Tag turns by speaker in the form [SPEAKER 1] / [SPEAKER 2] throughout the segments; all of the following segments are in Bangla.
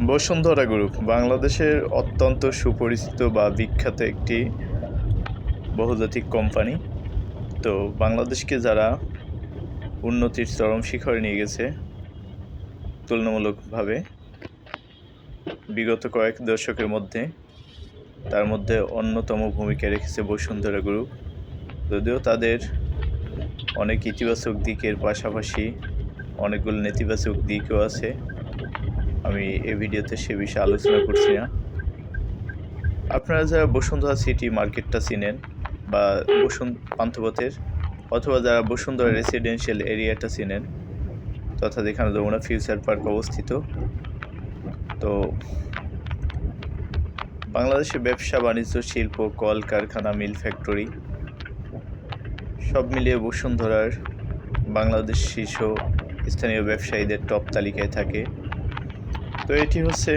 [SPEAKER 1] বসুন্ধরা গ্রুপ বাংলাদেশের অত্যন্ত সুপরিচিত বা বিখ্যাত একটি বহুজাতিক কোম্পানি। তো বাংলাদেশকে যারা উন্নতির চরম শিখরে নিয়ে গেছে তুলনামূলকভাবে বিগত কয়েক দশকের মধ্যে, তার মধ্যে অন্যতম ভূমিকা রেখেছে বসুন্ধরা গ্রুপ। যদিও তাদের অনেক ইতিবাচক দিকের পাশাপাশি অনেকগুলো নেতিবাচক দিকও আছে, আমি এই ভিডিওতে সে বিষয়ে আলোচনা করছি না। আপনারা যারা বসুন্ধরা সিটি মার্কেটটা চিনেন বা পান্থপথের, অথবা যারা বসুন্ধরা রেসিডেন্সিয়াল এরিয়াটা চিনেন, তথা যেখানে যমুনা ফিউচার পার্ক অবস্থিত, তো বাংলাদেশে ব্যবসা বাণিজ্য শিল্প কলকারখানা মিল ফ্যাক্টরি সব মিলিয়ে বসুন্ধরার বাংলাদেশ শীর্ষ স্থানীয় ব্যবসায়ীদের টপ তালিকায় থাকে। তো এটি হচ্ছে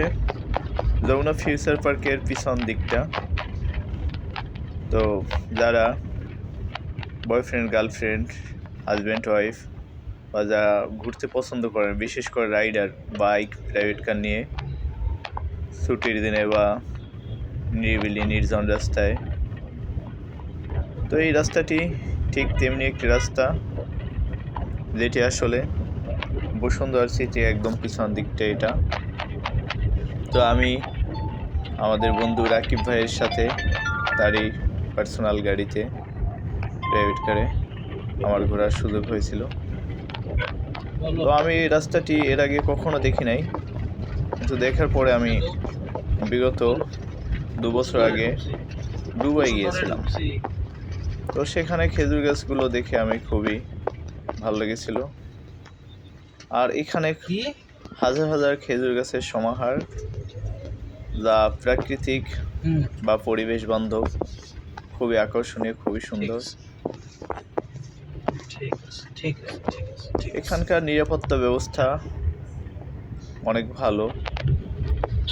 [SPEAKER 1] যমুনা ফিউচার পার্কের পিছন দিকটা। তো যারা বয়ফ্রেন্ড গার্লফ্রেন্ড হাজব্যান্ড ওয়াইফ বা যারা ঘুরতে পছন্দ করেন, বিশেষ করে রাইডার বাইক প্রাইভেট কার নিয়ে ছুটির দিনে বা নিরিবিলি নির্জন রাস্তায়, তো এই রাস্তাটি ঠিক তেমনি একটি রাস্তা যেটি আসলে বসুন্ধরা সিটি একদম পিছন দিকটা এটা। তো আমি আমাদের বন্ধু রাকিব ভাইয়ের সাথে তারই পার্সোনাল গাড়িতে প্রাইভেট কারে আমার ঘোরার সুযোগ হয়েছিল। তো আমি এই রাস্তাটি এর আগে কখনো দেখি নাই, কিন্তু দেখার পরে আমি বিগত 2 বছর আগে দুবাই গিয়েছিলাম। তো সেখানে খেজুর গাছগুলো দেখে আমি খুবই ভালো লেগেছিল। আর এখানে হাজার হাজার খেজুর গাছের সমাহার, যা প্রাকৃতিক বা পরিবেশ বান্ধব, খুবই আকর্ষণীয়, খুবই সুন্দর। এখানকার নিরাপত্তা ব্যবস্থা অনেক ভালো।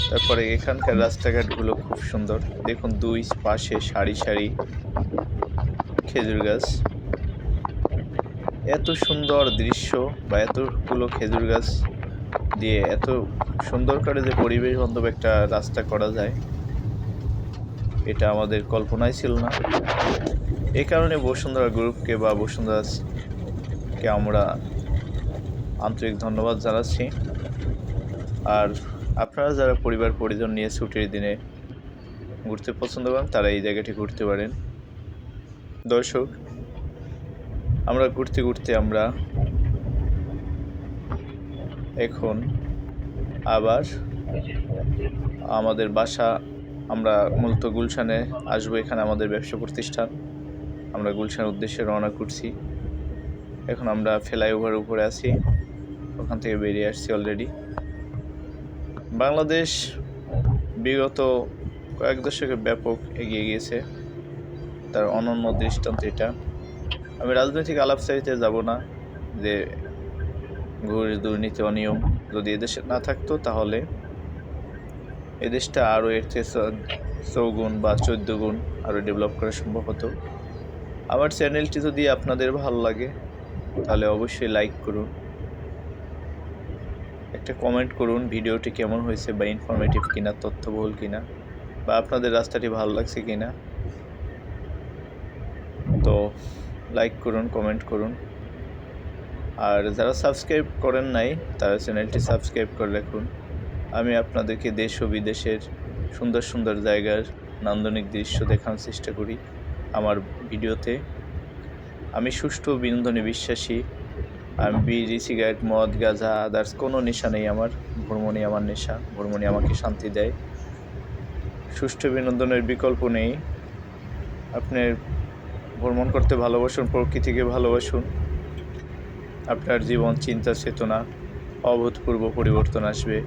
[SPEAKER 1] তারপরে এখানকার রাস্তাঘাটগুলো খুব সুন্দর। দেখুন দুই পাশে সারি সারি খেজুর গাছ, এত সুন্দর দৃশ্য বা এতগুলো খেজুর গাছ দিয়ে এত সুন্দর করে যে পরিবেশ বান্ধব একটা রাস্তা করা যায়, এটা আমাদের কল্পনাই ছিল না। এই কারণে বসুন্ধরা গ্রুপকে বা বসুন্ধরাকে আমরা আন্তরিক ধন্যবাদ জানাচ্ছি। আর আপনারা যারা পরিবার পরিজন নিয়ে ছুটির দিনে ঘুরতে পছন্দ করেন, তারা এই জায়গাটি ঘুরতে পারেন। দর্শক, আমরা ঘুরতে ঘুরতে আমরা এখন আবার আমাদের বাসা, আমরা মূলত গুলশানে আসবো, এখানে আমাদের ব্যবসা প্রতিষ্ঠান। আমরা গুলশানের উদ্দেশ্যে রওনা করছি। এখন আমরা ফ্লাইওভার উপরে আছি, ওখান থেকে বেরিয়ে আসছি অলরেডি। বাংলাদেশ বিগত কয়েক দশকে ব্যাপক এগিয়ে গিয়েছে, তার অনন্য দৃষ্টান্ত এটা। আমি রাজনৈতিক আলাপচারিতে যাব না, যে ঘুষ দুর্নীতি অনিয়ম যদি এদেশে না থাকতো, তাহলে এদেশটা আরও এর থেকে 4 গুণ বা 14 গুণ আরও ডেভেলপ করা সম্ভব হতো। আমার চ্যানেলটি যদি আপনাদের ভালো লাগে, তাহলে অবশ্যই লাইক করুন, একটা কমেন্ট করুন ভিডিওটি কেমন হয়েছে, বা ইনফরমেটিভ কিনা, তথ্যবহুল কিনা, বা আপনাদের রাস্তাটি ভালো লাগছে কিনা। তো লাইক করুন, কমেন্ট করুন। আর যারা সাবস্ক্রাইব করেন নাই, তারা চ্যানেলটি সাবস্ক্রাইব করে রাখুন। আমি আপনাদেরকে দেশ ও বিদেশের সুন্দর সুন্দর জায়গার নান্দনিক দৃশ্য দেখানোর চেষ্টা করি আমার ভিডিওতে। আমি সুষ্ঠু বিনোদনে বিশ্বাসী। আমি বিড়ি সিগারেট মদ গাঁজা আদার্স কোনো নেশা নেই আমার। ভ্রমণই আমার নেশা, ভ্রমণই আমাকে শান্তি দেয়। সুষ্ঠু বিনোদনের বিকল্প নেই। আপনি ভ্রমণ করতে ভালোবাসুন, প্রকৃতিকে ভালোবাসুন, আপনার জীবন চিন্তা চেতনা অভূতপূর্ব পরিবর্তন আসবে,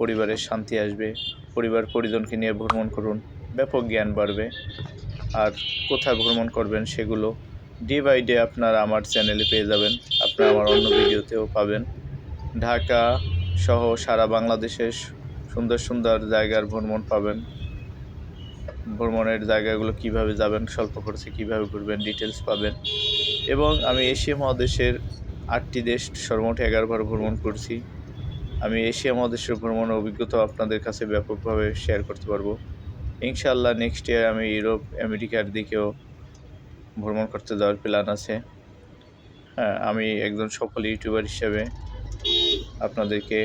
[SPEAKER 1] পরিবারের শান্তি আসবে। পরিবার পরিজনকে নিয়ে ভ্রমণ করুন, ব্যাপক জ্ঞান বাড়বে। আর কোথায় ভ্রমণ করবেন সেগুলো ডে বাই ডে আপনারা আমার চ্যানেলে পেয়ে যাবেন, আপনারা আমার অন্য ভিডিওতেও পাবেন। ঢাকা সহ সারা বাংলাদেশের সুন্দর সুন্দর জায়গার ভ্রমণ পাবেন। ভ্রমণের জায়গাগুলো কিভাবে যাবেন, স্বল্প খরচে কীভাবে ঘুরবেন, ডিটেলস পাবেন। এবং আমি এশিয়া মহাদেশের 8টি দেশ সর্বমোট 11 বার ভ্রমণ করছি। আমি এশিয়া মহাদেশের ভ্রমণের অভিজ্ঞতা আপনাদের কাছে ব্যাপকভাবে শেয়ার করতে পারবো। ইনশাআল্লাহ নেক্সট ইয়ার আমি ইউরোপ আমেরিকার দিকেও ভ্রমণ করতে যাওয়ার প্ল্যান আছে। হ্যাঁ, আমি একজন সফল ইউটিউবার হিসেবে আপনাদেরকে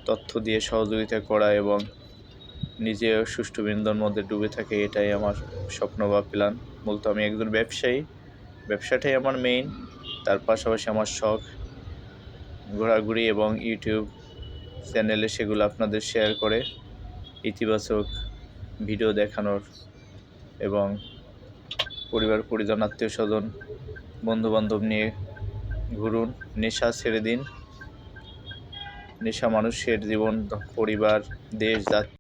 [SPEAKER 1] তথ্য দিয়ে সহযোগিতা করা এবং নিজেও সুষ্ঠু বিনোদনের মধ্যে ডুবে থাকে, এটাই আমার স্বপ্ন বা প্ল্যান। মূলত আমি একজন ব্যবসায়ী, ব্যবসাটাই আমার মেইন। তার পাশাপাশি আমার শখ ঘোরাঘুরি এবং ইউটিউব চ্যানেলে সেগুলো আপনাদের শেয়ার করে ইতিবাচক ভিডিও দেখানোর এবং পরিবার পরিজন আত্মীয় স্বজন বন্ধুবান্ধব নিয়ে ঘুরুন, নেশা ছেড়ে দিন। নেশা মানুষের জীবন, পরিবার, দেশ, জাতি